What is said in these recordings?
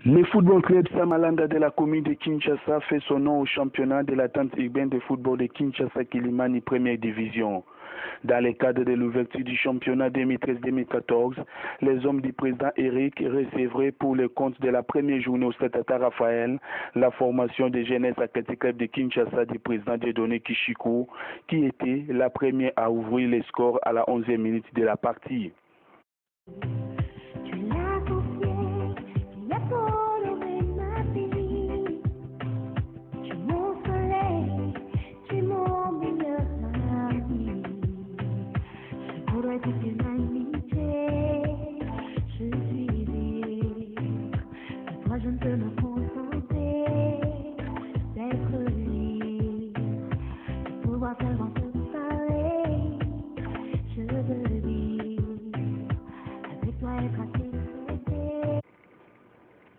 Le football club Samalanda de la commune de Kinshasa fait son nom au championnat de la tente urbaine de football de Kinshasa Kilimani première division. Dans le cadre de l'ouverture du championnat 2013-2014, les hommes du président Eric recevraient pour le compte de la première journée au Stade Tata Raphaël la formation de jeunesse athlétique club de Kinshasa du président Dieudonné Kishikou, qui était la première à ouvrir les scores à la 11e minute de la partie.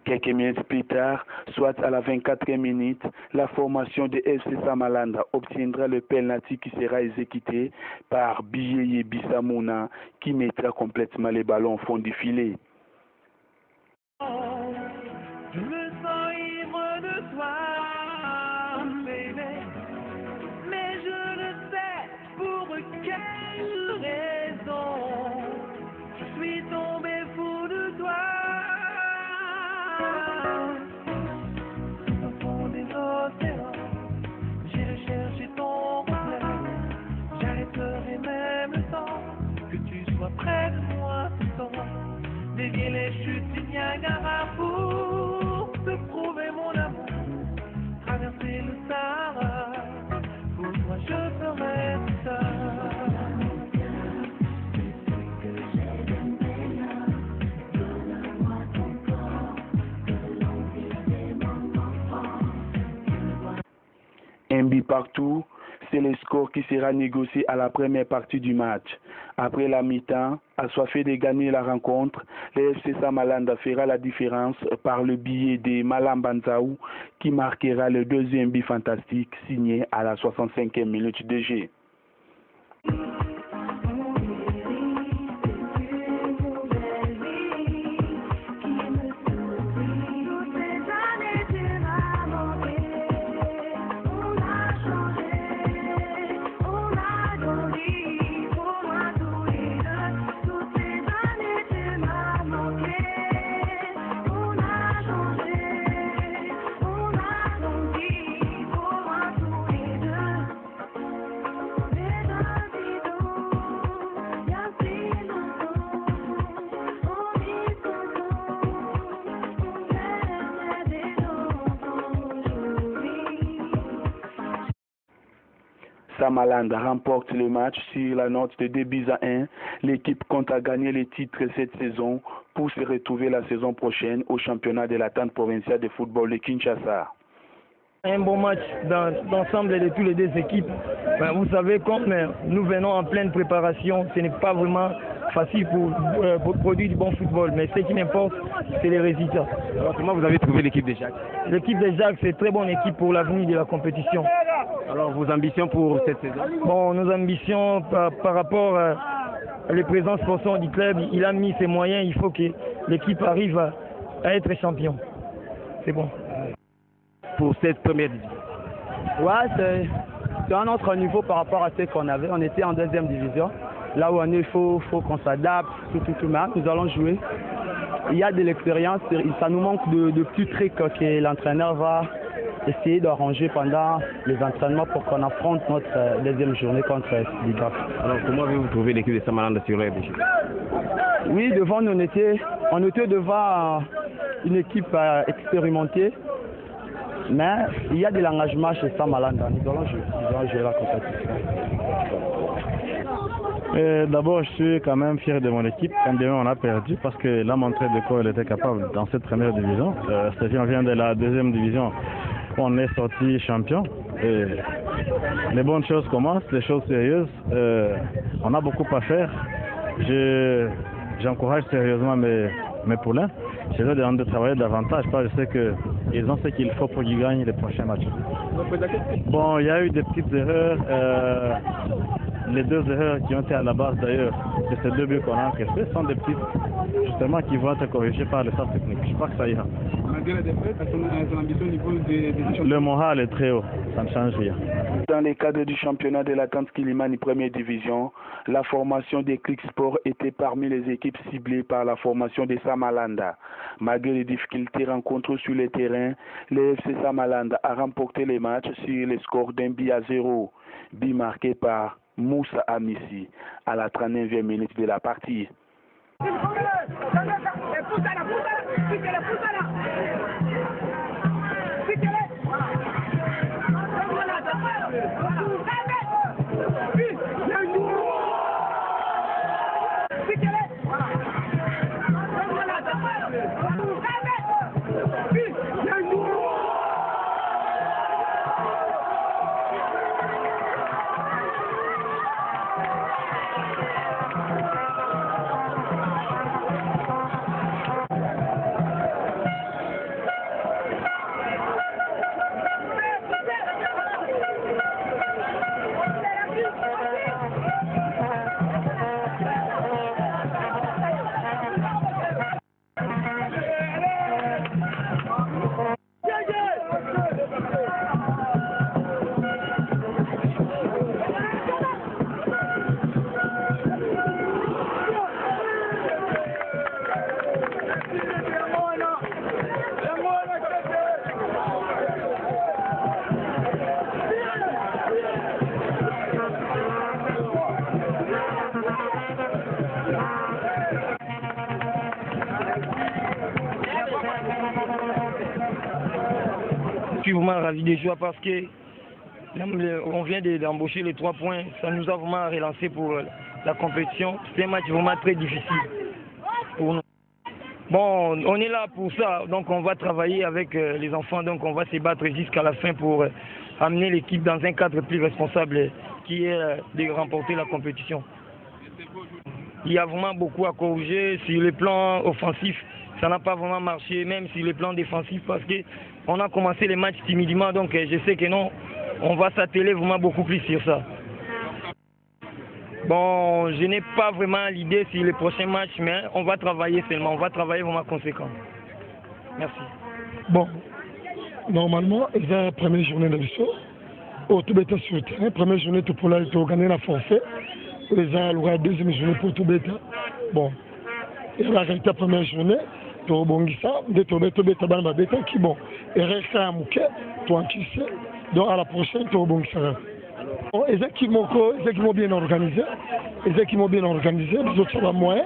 Quelques minutes plus tard, soit à la 24e minute, la formation de FC Samalanda obtiendra le penalty qui sera exécuté par Biyeye Bissamouna qui mettra complètement les ballons au fond du filet. Je me sens ivre de toi, bébé, mais je ne sais pour quelle raison je suis tombé fou de toi. Au fond des océans, j'irai chercher ton reflet, j'arrêterai même le temps que tu sois près de moi tout le temps. Dévier les chutes du Niagara pour te prouver mon amour. Traverser le Sahara, pour toi je ferai tout ça. Un but partout, c'est le score qui sera négocié à la première partie du match. Après la mi-temps, assoiffé de gagner la rencontre, le FC Samalanda fera la différence par le billet de Malambanzaou qui marquera le deuxième but fantastique signé à la 65e minute de jeu. Samalanda remporte le match sur la note de 2-1. L'équipe compte à gagner les titres cette saison pour se retrouver la saison prochaine au championnat de la tente provinciale de football de Kinshasa. Un bon match dans l'ensemble de toutes les deux équipes. Vous savez, comme nous venons en pleine préparation, ce n'est pas vraiment facile pour produire du bon football. Mais ce qui m'importe, c'est les résultats. Alors, comment vous avez trouvé l'équipe des Jacques? L'équipe des Jacques, c'est une très bonne équipe pour l'avenir de la compétition. Alors, vos ambitions pour cette saison? Bon, nos ambitions par rapport à le président sponsor du club, il a mis ses moyens. Il faut que l'équipe arrive à être champion. C'est bon. Pour cette première division? Ouais, c'est un autre niveau par rapport à ce qu'on avait. On était en deuxième division. Là où on est, il faut qu'on s'adapte, tout. Mais nous allons jouer. Il y a de l'expérience. Ça nous manque de petits trucs que l'entraîneur va essayer d'arranger pendant les entraînements pour qu'on affronte notre deuxième journée contre Liga. Alors, comment avez-vous trouvé l'équipe de Samalanda sur le RDG? Oui, devant nous, on était devant une équipe expérimentée. Mais il y a de l'engagement chez Samalanda. Nous allons jouer la compétition. D'abord, je suis quand même fier de mon équipe. Quand demain on a perdu, parce que là, montré de quoi elle était capable dans cette première division. C'est-à-dire, on vient de la deuxième division. On est sorti champion. Et les bonnes choses commencent, les choses sérieuses. On a beaucoup à faire. J'encourage sérieusement mes poulains. Je leur demande de travailler davantage parce que je sais qu'ils ont ce qu'il faut pour qu'ils gagnent les prochains matchs. Bon, il y a eu des petites erreurs. les deux erreurs qui ont été à la base d'ailleurs de ces deux buts qu'on a encaissés sont des petites, justement, qui vont être corrigées par le staff technique. Je crois que ça ira. Malgré la défaite, son ambition au niveau des championnats. Le moral est très haut, ça ne change rien. Dans le cadre du championnat de la Tante Kilimani première division, la formation des Click Sport était parmi les équipes ciblées par la formation de Samalanda. Malgré les difficultés rencontrées sur le terrain, le FC Samalanda a remporté les matchs sur le score d'un but à 0, but marqué par Moussa Amissi à la 39e minute de la partie. Je suis vraiment ravi des joueurs parce que on vient d'embaucher les 3 points. Ça nous a vraiment relancé pour la compétition. C'est un match vraiment très difficile pour nous. Bon, on est là pour ça, donc on va travailler avec les enfants, donc on va se battre jusqu'à la fin pour amener l'équipe dans un cadre plus responsable qui est de remporter la compétition. Il y a vraiment beaucoup à corriger sur le plan offensif. Ça n'a pas vraiment marché, même sur le plan défensif, parce qu'on a commencé les matchs timidement, donc je sais que non, on va s'atteler vraiment beaucoup plus sur ça. Bon, je n'ai pas vraiment l'idée sur les prochains matchs, mais on va travailler seulement, on va travailler vraiment conséquent. Merci. Bon, normalement, il y a la première journée de l'histoire. Au tout bêta sur le terrain, première journée pour la gagner la forfait. Il y a la deuxième journée pour tout bêta. Bon, il y a la première journée. Tobongisa, de Tobeta Banba Beta qui bon, et reste à Mouké, toi qui sais, donc à la prochaine Tobongisa. Les équipes bien organisées, les autres sont moyens,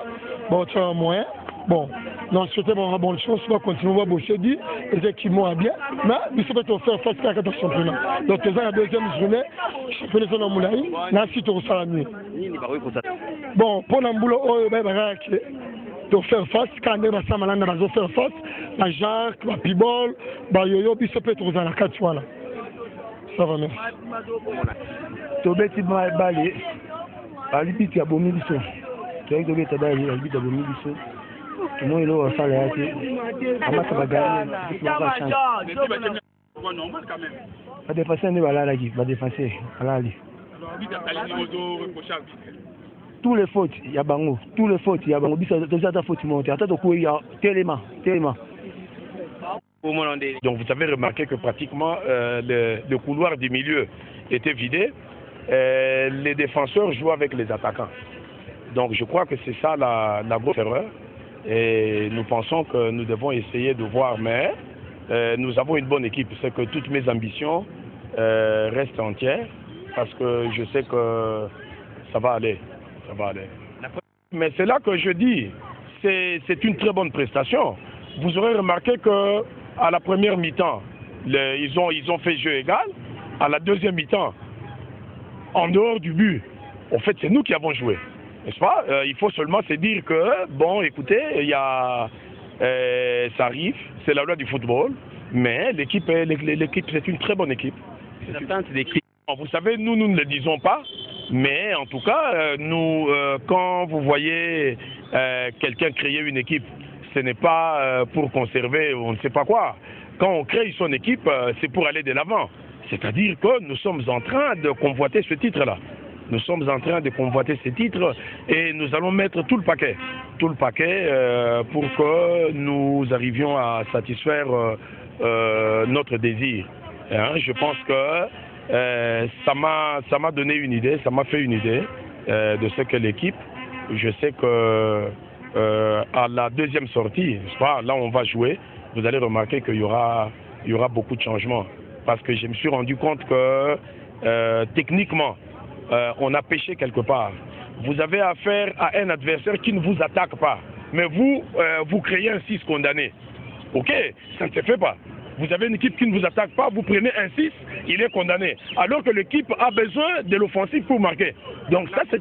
bon, non, c'était une bonne chose, on va continuer à bosser, les équipes bien, mais ils sont peut-être faire face à la championnat. Donc, c'est la deuxième journée, championnat de Moulaï, n'a pas au salami. Bon, pour l'amboulot, de faire face, quand on est Samalanda, on va faire face, la Jacques, la Pibol, la Yoyo, puis ça peut être aux Anakats, voilà. Ça va, merci. Tobeti Bali, Alibi qui a bomi du son. Tu as Tobeti Bali, Alibi qui a bomi du son. Tout le monde est là, ça l'a été. Amata Bagani, il faut pas changer. Va dépasser un débat là, va dépasser à la ligne. Tous les fautes, il y a Bango. Tous les fautes, il y a Bango. Déjà, faute monte. Attends, il y a tellement. Donc vous avez remarqué que pratiquement le couloir du milieu était vidé. Les défenseurs jouent avec les attaquants. Donc je crois que c'est ça la grosse erreur. Et nous pensons que nous devons essayer de voir. Mais nous avons une bonne équipe. C'est que toutes mes ambitions restent entières. Parce que je sais que ça va aller. Mais c'est là que je dis, c'est une très bonne prestation. Vous aurez remarqué que à la première mi-temps, ils ont fait jeu égal. À la deuxième mi-temps, en dehors du but, en fait, c'est nous qui avons joué. N'est-ce pas? Il faut seulement se dire que, bon, écoutez, ça arrive, c'est la loi du football, mais l'équipe, c'est une très bonne équipe. Vous savez, nous ne le disons pas, mais en tout cas, nous, quand vous voyez quelqu'un créer une équipe, ce n'est pas pour conserver on ne sait pas quoi. Quand on crée son équipe, c'est pour aller de l'avant. C'est-à-dire que nous sommes en train de convoiter ce titre-là. Nous sommes en train de convoiter ces titres et nous allons mettre tout le paquet pour que nous arrivions à satisfaire notre désir. Hein, je pense que ça m'a donné une idée, ça m'a fait une idée de ce que l'équipe, je sais que à la deuxième sortie, là où on va jouer, vous allez remarquer qu'il y aura beaucoup de changements. Parce que je me suis rendu compte que techniquement, on a péché quelque part. Vous avez affaire à un adversaire qui ne vous attaque pas, mais vous créez un 6 condamné. Ok, ça ne se fait pas. Vous avez une équipe qui ne vous attaque pas, vous prenez un 6, il est condamné. Alors que l'équipe a besoin de l'offensive pour marquer. Donc ça c'est...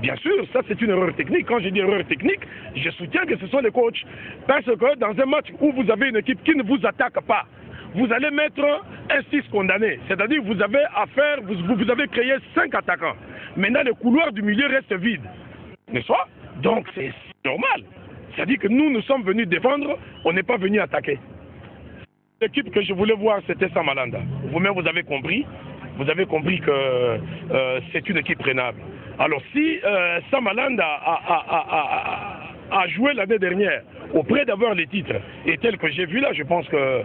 Bien sûr, ça c'est une erreur technique. Quand je dis erreur technique, je soutiens que ce sont les coachs. Parce que dans un match où vous avez une équipe qui ne vous attaque pas, vous allez mettre un 6 condamné. C'est-à-dire que vous avez affaire, vous avez créé 5 attaquants. Maintenant, le couloir du milieu reste vide. N'est-ce pas? Donc c'est normal. C'est-à-dire que nous sommes venus défendre, on n'est pas venus attaquer. L'équipe que je voulais voir, c'était Samalanda. Vous-même, vous avez compris que c'est une équipe prenable. Alors si Samalanda a joué l'année dernière auprès d'avoir les titres, et tel que j'ai vu là, je pense que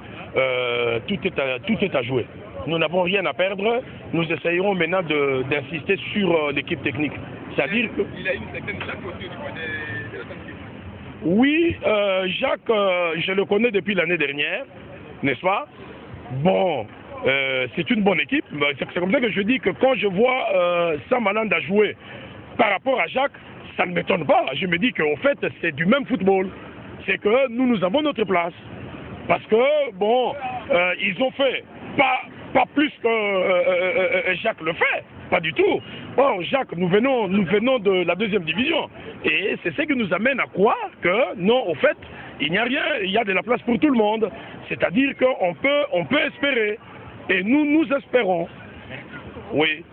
tout est à jouer. Nous n'avons rien à perdre, nous essayerons maintenant d'insister sur l'équipe technique. C'est-à-dire que... Il a une certaine Jacques aussi au niveau de la tentative. Oui, Jacques, je le connais depuis l'année dernière, n'est-ce pas? Bon, c'est une bonne équipe. C'est comme ça que je dis que quand je vois Samalanda jouer par rapport à Jacques, ça ne m'étonne pas. Je me dis qu'en fait, c'est du même football. C'est que nous avons notre place. Parce que, bon, ils ont fait pas plus que Jacques le fait. Pas du tout. Or, Jacques, nous venons de la deuxième division. Et c'est ce qui nous amène à croire que, non, au fait, il n'y a rien, il y a de la place pour tout le monde. C'est-à-dire qu'on peut espérer. Et nous espérons. Oui.